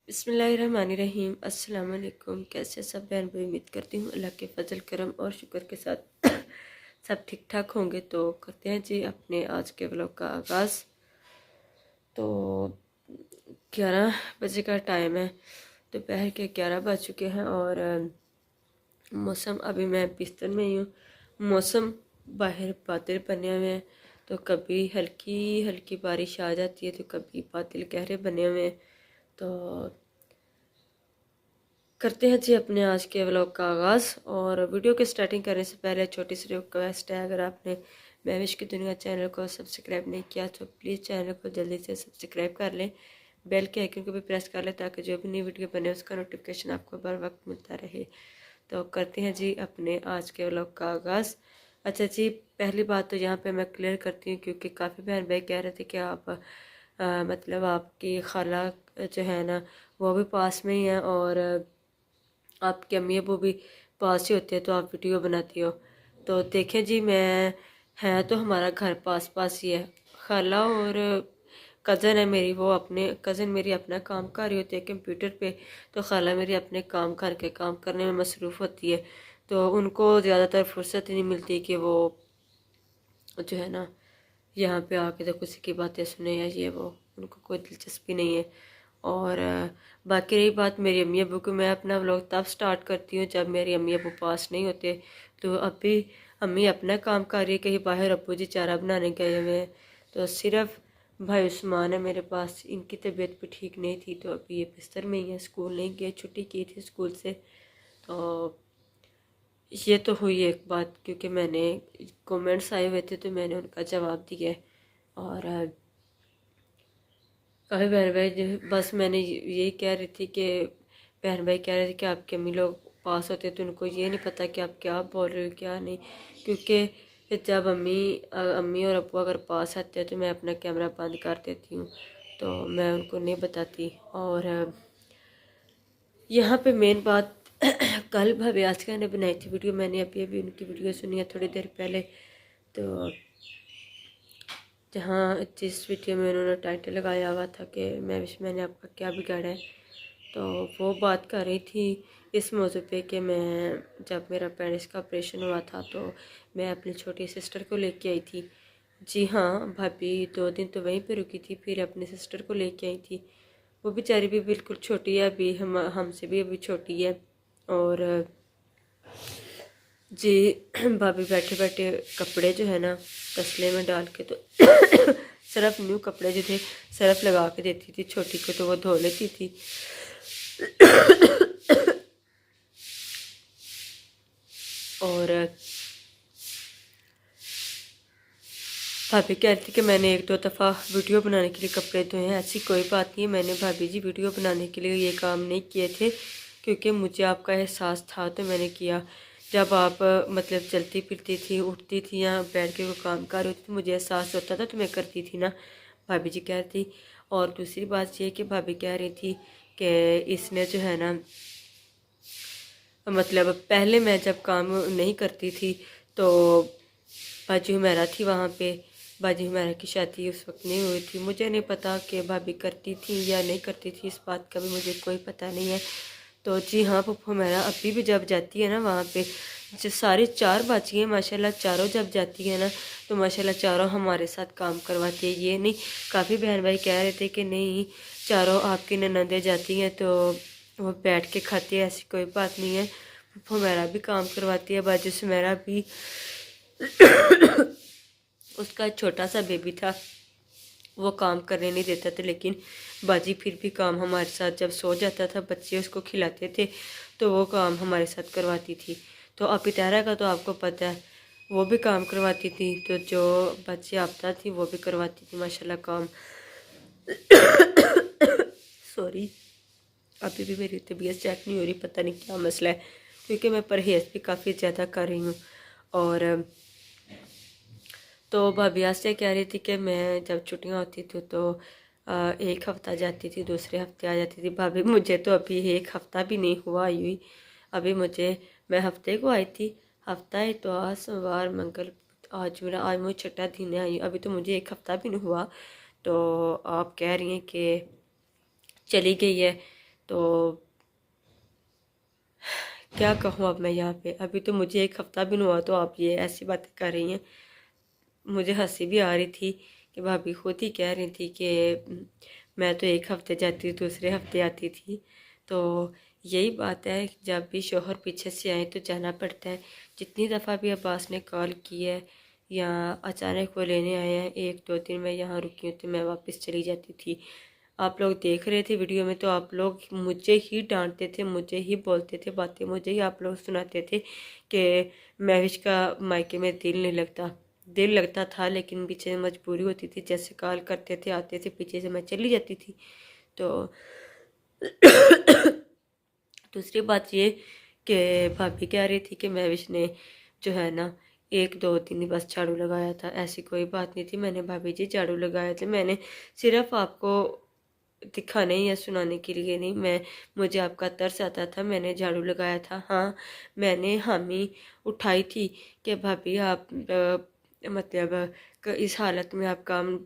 बिस्मिल्लाहिर्रहमानिर्रहीम। अस्सलाम वालेकुम। कैसे सब बहन भाई? उम्मीद करती हूँ अल्लाह के फजल करम और शुक्र के साथ सब ठीक ठाक होंगे। तो करते हैं जी अपने आज के व्लॉग का आगाज़। तो 11 बजे का टाइम है, दोपहर के 11 बज चुके हैं और मौसम अभी मैं बिस्तर में ही हूँ। मौसम बाहर बादल बने हुए हैं, तो कभी हल्की हल्की बारिश आ जाती है तो कभी बादल गहरे बने हुए हैं। तो करते हैं जी अपने आज के व्लॉग का आगाज़। और वीडियो के स्टार्टिंग करने से पहले छोटी सी रिक्वेस्ट है, अगर आपने महविश की दुनिया चैनल को सब्सक्राइब नहीं किया तो प्लीज़ चैनल को जल्दी से सब्सक्राइब कर लें, बेल के आइकन को भी प्रेस कर लें ताकि जो भी नई वीडियो बने उसका नोटिफिकेशन आपको बर वक्त मिलता रहे। तो करते हैं जी अपने आज के व्लॉग का आगाज़। अच्छा जी, पहली बात तो यहाँ पे मैं क्लियर करती हूँ क्योंकि काफ़ी बहन भाई कह रहे थे कि आप मतलब आपकी खाला जो है ना वो भी पास में ही है और आपके अम्मी अबू भी पास ही होते हैं तो आप वीडियो बनाती हो। तो देखें जी, मैं है तो हमारा घर पास पास ही है। खाला और कज़न है मेरी, वो अपने कज़न मेरी अपना काम कर रही होती है कंप्यूटर पे, तो खाला मेरी अपने काम करके काम करने में मसरूफ़ होती है। तो उनको ज़्यादातर फुर्सत ही नहीं मिलती कि वो जो है ना यहाँ पे आके तो किसी की बातें सुने या ये वो, उनको कोई दिलचस्पी नहीं है। और बाकी रही बात मेरी अम्मी अबू को, मैं अपना व्लॉग तब स्टार्ट करती हूँ जब मेरी अम्मी अबू पास नहीं होते। तो अभी अम्मी अपना काम कर रही है, कहीं बाहर अब्बू जी चारा बनाने गए हुए हैं। तो सिर्फ भाई उस्मान है मेरे पास, इनकी तबीयत भी ठीक नहीं थी तो अभी ये बिस्तर में ही है, स्कूल नहीं गए, छुट्टी की थी स्कूल से। तो ये तो हुई एक बात, क्योंकि मैंने कमेंट्स आए हुए थे तो मैंने उनका जवाब दिया है। और काफ़ी बहन भाई बस मैंने यही कह रही थी कि बहन भाई कह रहे थे कि आपके अम्मी लोग पास होते तो उनको ये नहीं पता कि आप क्या बोल रहे हो क्या नहीं, क्योंकि जब अम्मी और अब्बू अगर पास आते हैं तो मैं अपना कैमरा बंद कर देती हूँ, तो मैं उनको नहीं बताती। और यहाँ पे मेन बात कल भाभी आस्का ने बनाई थी वीडियो, मैंने अभी अभी उनकी वीडियो सुनी है थोड़ी देर पहले। तो जहाँ जिस वीडियो में उन्होंने टाइटल लगाया हुआ था कि मैंने आपका क्या बिगाड़ा है, तो वो बात कर रही थी इस मौजू पे कि मैं जब मेरा पेरिस का ऑपरेशन हुआ था तो मैं अपनी छोटी सिस्टर को लेके आई थी। जी हाँ भाभी 2 दिन तो वहीं पे रुकी थी, फिर अपनी सिस्टर को लेके आई थी। वो बेचारी भी बिल्कुल छोटी है, अभी हमसे भी अभी छोटी है। और जी भाभी बैठे बैठे कपड़े जो है ना तसले में डाल के तो सिर्फ न्यू कपड़े जो थे सर्फ लगा के देती थी छोटी को, तो वो धो लेती थी। और भाभी कह रही थी कि मैंने 1-2 दफ़ा वीडियो बनाने के लिए कपड़े धोए हैं। ऐसी कोई बात नहीं है, मैंने भाभी जी वीडियो बनाने के लिए ये काम नहीं किए थे, क्योंकि मुझे आपका एहसास था तो मैंने किया। जब आप मतलब चलती फिरती थी, उठती थी या बैठ के कोई काम कर रही होती थी, मुझे एहसास होता था तो मैं करती थी ना, भाभी जी कह रही थी। और दूसरी बात ये कि भाभी कह रही थी कि इसने जो है ना मतलब पहले मैं जब काम नहीं करती थी तो बाजी हुमैरा थी वहाँ पे, बाजी हुमैरा की शादी उस वक्त नहीं हुई थी। मुझे नहीं पता कि भाभी करती थी या नहीं करती थी, इस बात का भी मुझे कोई पता नहीं है। तो जी हाँ, पप्पू हुमैरा अभी भी जब जाती है ना वहाँ पे, जो सारी 4 बाचियाँ माशाल्लाह चारों जब जाती है ना तो माशाल्लाह चारों हमारे साथ काम करवाती है। ये नहीं, काफ़ी बहन भाई कह रहे थे कि नहीं चारों आपकी ननंदें जाती हैं तो वो बैठ के खाती है, ऐसी कोई बात नहीं है। पप्पू हुमैरा भी काम करवाती है, बाजू सुमेरा भी। उसका छोटा सा बेबी था, वो काम करने नहीं देता था, लेकिन बाजी फिर भी काम हमारे साथ, जब सो जाता था बच्चे उसको खिलाते थे तो वो काम हमारे साथ करवाती थी। तो अपितारा का तो आपको पता है, वो भी काम करवाती थी, तो जो बच्चे आपता थी वो भी करवाती थी माशाल्लाह काम। सॉरी, अभी भी मेरी तबीयत चेक नहीं हो रही, पता नहीं क्या मसला है, क्योंकि मैं परहेज़ भी काफ़ी ज़्यादा कर रही हूँ। और तो भाभी से कह रही थी कि मैं जब छुट्टियाँ होती थी तो एक हफ़्ता जाती थी, दूसरे हफ्ते आ जाती थी। भाभी मुझे तो अभी एक हफ़्ता भी नहीं हुआ आई हुई, अभी मैं हफ्ते को आई थी, हफ्ता है तो आज सोमवार मंगल, आज मुझे छठा दिन है आई, अभी तो मुझे एक हफ़्ता भी नहीं हुआ। तो आप कह रही हैं कि चली गई है, तो क्या कहूँ अब मैं यहाँ पे, अभी तो मुझे 1 हफ्ता भी नहीं हुआ तो आप ये ऐसी बातें कर रही हैं। मुझे हंसी भी आ रही थी कि भाभी खुद ही कह रही थी कि मैं तो 1 हफ्ते जाती दूसरे हफ्ते आती थी। तो यही बात है, जब भी शोहर पीछे से आए तो जाना पड़ता है। जितनी दफ़ा भी अब्बास ने कॉल की है या अचानक वो लेने आए हैं, 1 2 दिन मैं यहाँ रुकी हूँ तो मैं वापस चली जाती थी। आप लोग देख रहे थे वीडियो में तो आप लोग मुझे ही डांटते थे, मुझे ही बोलते थे बातें, मुझे ही आप लोग सुनाते थे कि महविश का मायके में दिल नहीं लगता। दिल लगता था लेकिन पीछे मजबूरी होती थी, जैसे कॉल करते थे आते थे पीछे से मैं चली जाती थी। तो दूसरी बात ये कि भाभी कह रही थी कि महविश ने जो है ना 1 2 दिन ही बस झाड़ू लगाया था। ऐसी कोई बात नहीं थी, मैंने भाभी जी झाड़ू लगाया था, मैंने सिर्फ आपको दिखाने या सुनाने के लिए नहीं, मैं मुझे आपका तरस आता था, मैंने झाड़ू लगाया था। हाँ, मैंने हामी उठाई थी कि भाभी आप मतलब इस हालत में आप काम,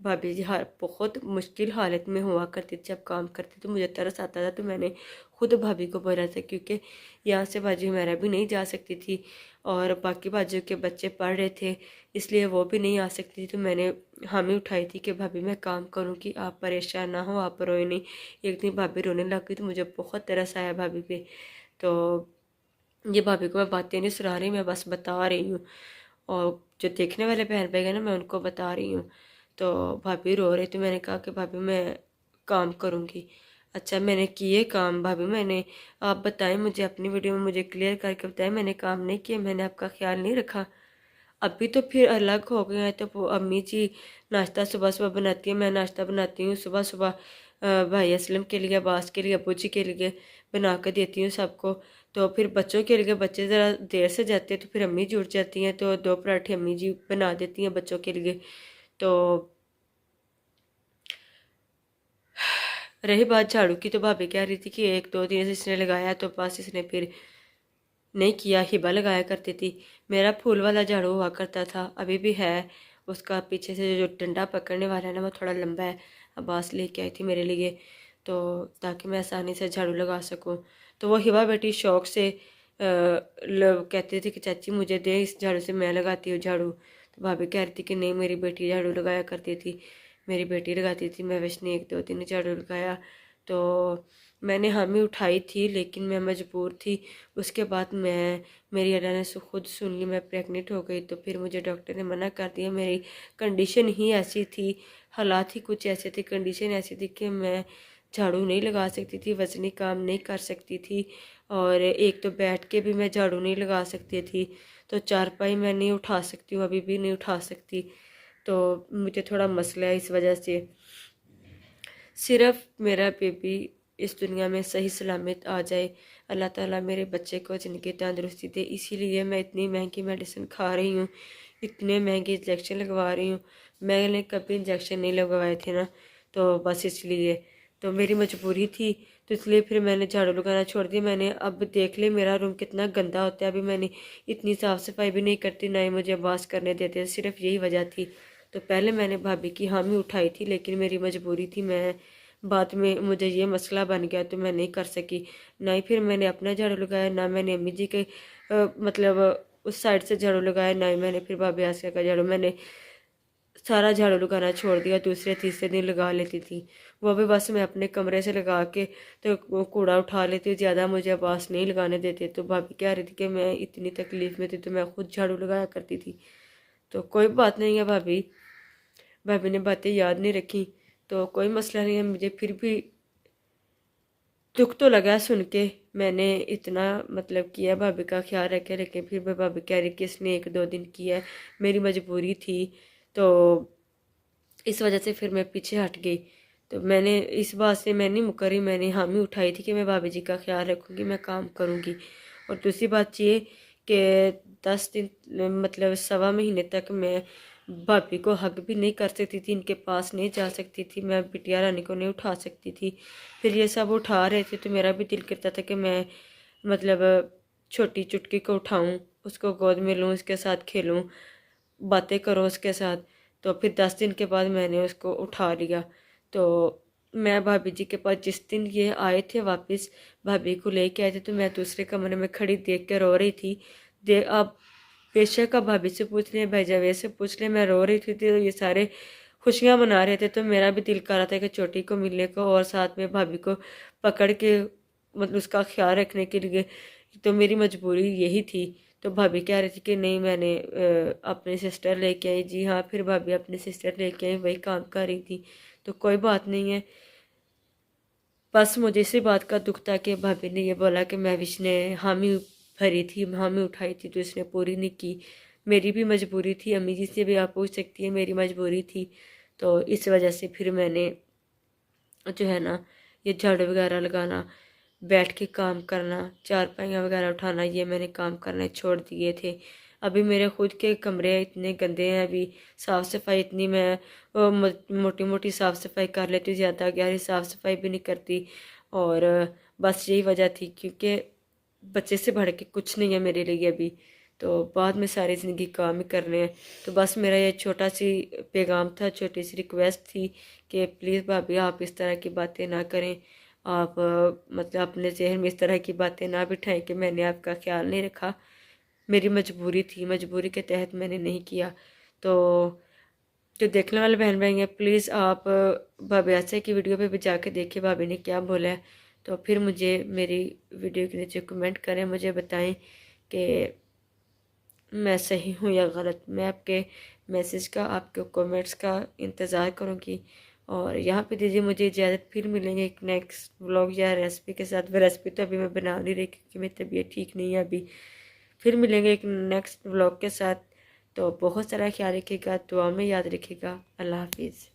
भाभी जी बहुत मुश्किल हालत में हुआ करती थी जब काम करती तो मुझे तरस आता था। तो मैंने खुद भाभी को बोला था क्योंकि यहाँ से बाजू मेरा भी नहीं जा सकती थी और बाकी बाजू के बच्चे पढ़ रहे थे, इसलिए वो भी नहीं आ सकती थी। तो मैंने हामी उठाई थी कि भाभी मैं काम करूँगी, आप परेशान ना हो, आप रोए नहीं। एक दिन भाभी रोने लग गई तो मुझे बहुत तरस आया भाभी पे। तो ये भाभी को मैं बातें नहीं सुना रही, मैं बस बता रही हूँ, और जो देखने वाले बहन भाई हैं ना मैं उनको बता रही हूँ। तो भाभी रो रही, तो मैंने कहा कि भाभी मैं काम करूँगी। अच्छा, मैंने किए काम भाभी, मैंने, आप बताएं मुझे, अपनी वीडियो में मुझे क्लियर करके बताएं मैंने काम नहीं किया, मैंने आपका ख्याल नहीं रखा। अभी तो फिर अलग हो गए हैं, तो वो अम्मी जी नाश्ता सुबह सुबह बनाती है, मैं नाश्ता बनाती हूँ सुबह सुबह, भाई असलम के लिए, अब्बास के लिए, अबू जी के लिए बना कर देती हूँ सबको। तो फिर बच्चों के लिए, बच्चे ज़रा देर से जाते हैं तो फिर अम्मी जुड़ जाती हैं, तो 2 पराठे अम्मी जी बना देती हैं बच्चों के लिए। तो रही बात झाड़ू की, तो भाभी कह रही थी कि 1 2 दिन से इसने लगाया तो बस इसने फिर नहीं किया, हिबा लगाया करती थी। मेरा फूल वाला झाड़ू हुआ करता था, अभी भी है, उसका पीछे से जो डंडा पकड़ने वाला है ना वो थोड़ा लंबा है, अब्बास लेके आई थी मेरे लिए, तो ताकि मैं आसानी से झाड़ू लगा सकूं। तो वो हिबा बेटी शौक से कहती थी कि चाची मुझे दे, इस झाड़ू से मैं लगाती हूँ झाड़ू। तो भाभी कह रही थी कि नहीं, मेरी बेटी झाड़ू लगाया करती थी, मेरी बेटी लगाती थी। मैं वैसे 1 2 दिन झाड़ू लगाया, तो मैंने हामी उठाई थी लेकिन मैं मजबूर थी। उसके बाद मेरी अल्लाह ने खुद सुन ली, मैं प्रेग्नेंट हो गई। तो फिर मुझे डॉक्टर ने मना कर दिया, मेरी कंडीशन ही ऐसी थी, हालात ही कुछ ऐसे थे, कंडीशन ऐसी थी कि मैं झाड़ू नहीं लगा सकती थी, वजनी काम नहीं कर सकती थी, और एक तो बैठ के भी मैं झाड़ू नहीं लगा सकती थी। तो चारपाई मैं नहीं उठा सकती हूँ, अभी भी नहीं उठा सकती। तो मुझे थोड़ा मसला है इस वजह से। सिर्फ मेरा बेबी इस दुनिया में सही सलामत आ जाए, अल्लाह ताला मेरे बच्चे को ज़िंदगी तंदुरुस्ती दे, इसीलिए मैं इतनी महंगी मेडिसिन खा रही हूँ, इतने महंगे इंजेक्शन लगवा रही हूँ। मैंने कभी इंजेक्शन नहीं लगवाए थे ना, तो बस इसलिए, तो मेरी मजबूरी थी, तो इसलिए फिर मैंने झाड़ू लगाना छोड़ दिया। मैंने, अब देख ले मेरा रूम कितना गंदा होता है, अभी मैंने इतनी साफ़ सफाई भी नहीं करती, ना ही मुझे आवाज़ करने देते, सिर्फ यही वजह थी। तो पहले मैंने भाभी की हामी उठाई थी लेकिन मेरी मजबूरी थी, मैं बाद में मुझे ये मसला बन गया तो मैं नहीं कर सकी। ना ही फिर मैंने अपना झाड़ू लगाया, ना मैंने अम्मी जी के मतलब उस साइड से झाड़ू लगाया, ना ही मैंने फिर भाभी आसिया का झाड़ू, मैंने सारा झाड़ू लगाना छोड़ दिया। दूसरे तीसरे दिन लगा लेती थी, वो भी बस मैं अपने कमरे से लगा के तो कूड़ा उठा लेती हूँ, ज़्यादा मुझे आवाज़ नहीं लगाने देते। तो भाभी कह रही थी कि मैं इतनी तकलीफ़ में थी तो मैं खुद झाड़ू लगाया करती थी। तो कोई बात नहीं है भाभी, भाभी ने बातें याद नहीं रखी तो कोई मसला नहीं है। मुझे फिर भी दुख तो लगा सुन के, मैंने इतना मतलब किया, भाभी का ख्याल रखे, लेकिन फिर मैं भाभी कह रही कि इसने 1 2 दिन किया है, मेरी मजबूरी थी, तो इस वजह से फिर मैं पीछे हट गई। तो मैंने इस बात से मैं नहीं मुकरी, मैंने हामी उठाई थी कि मैं भाभी जी का ख्याल रखूँगी, मैं काम करूँगी। और दूसरी बात ये कि 10 दिन मतलब 1.25 महीने तक मैं भाभी को हग भी नहीं कर सकती थी, इनके पास नहीं जा सकती थी, मैं बिटिया रानी को नहीं उठा सकती थी। फिर ये सब उठा रहे थे तो मेरा भी दिल करता था कि मैं मतलब छोटी चुटकी को उठाऊं, उसको गोद में लूँ, उसके साथ खेलूं, बातें करो उसके साथ। तो फिर 10 दिन के बाद मैंने उसको उठा लिया। तो मैं भाभी जी के पास जिस दिन ये आए थे वापस, भाभी को लेके आए थे, तो मैं दूसरे कमरे में खड़ी देख के रो रही थी। दे अब बेशक आप भाभी से पूछ लें, भाई जावेद से पूछ लें, मैं रो रही थी। तो ये सारे खुशियां मना रहे थे, तो मेरा भी दिल कर रहा था कि छोटी को मिलने को और साथ में भाभी को पकड़ के मतलब उसका ख्याल रखने के लिए। तो मेरी मजबूरी यही थी। तो भाभी कह रही थी कि नहीं, मैंने अपनी सिस्टर लेके आई। जी हाँ, फिर भाभी अपनी सिस्टर लेके आई, वही काम कर रही थी। तो कोई बात नहीं है। बस मुझे इसी बात का दुख था कि भाभी ने ये बोला कि महविश ने हामी भरी थी, हामी उठाई थी, तो इसने पूरी नहीं की। मेरी भी मजबूरी थी, अम्मी जी से भी आप पूछ सकती है, मेरी मजबूरी थी। तो इस वजह से फिर मैंने जो है ना, ये झाड़ू वगैरह लगाना, बैठ के काम करना, चारपाइयाँ वगैरह उठाना, ये मैंने काम करने छोड़ दिए थे। अभी मेरे खुद के कमरे इतने गंदे हैं, अभी साफ़ सफाई इतनी मैं मोटी मोटी साफ़ सफाई कर लेती हूँ, ज़्यादा गहरी साफ़ सफाई भी नहीं करती। और बस यही वजह थी, क्योंकि बच्चे से बढ़ के कुछ नहीं है मेरे लिए अभी। तो बाद में सारी ज़िंदगी काम ही करने हैं। तो बस मेरा ये छोटा सी पैगाम था, छोटी सी रिक्वेस्ट थी कि प्लीज़ भाभी आप इस तरह की बातें ना करें। आप मतलब अपने जहन में इस तरह की बातें ना बिठाएं कि मैंने आपका ख्याल नहीं रखा। मेरी मजबूरी थी, मजबूरी के तहत मैंने नहीं किया। तो जो देखने वाले बहन भाई हैं, प्लीज़ आप भाभी आशा की वीडियो पे भी जाके देखिए भाभी ने क्या बोला है। तो फिर मुझे मेरी वीडियो के नीचे कमेंट करें, मुझे बताएं कि मैं सही हूँ या गलत। मैं आपके मैसेज का, आपके कमेंट्स का इंतज़ार करूँगी। और यहाँ पे दीजिए मुझे इजाज़त, फिर मिलेंगे एक नेक्स्ट व्लॉग या रेसिपी के साथ। वह रेसिपी तो अभी मैं बना नहीं रही क्योंकि मेरी तबीयत ठीक नहीं है अभी। फिर मिलेंगे एक नेक्स्ट व्लॉग के साथ। तो बहुत सारा ख्याल रखिएगा, दुआ में याद रखिएगा। अल्लाह हाफिज़।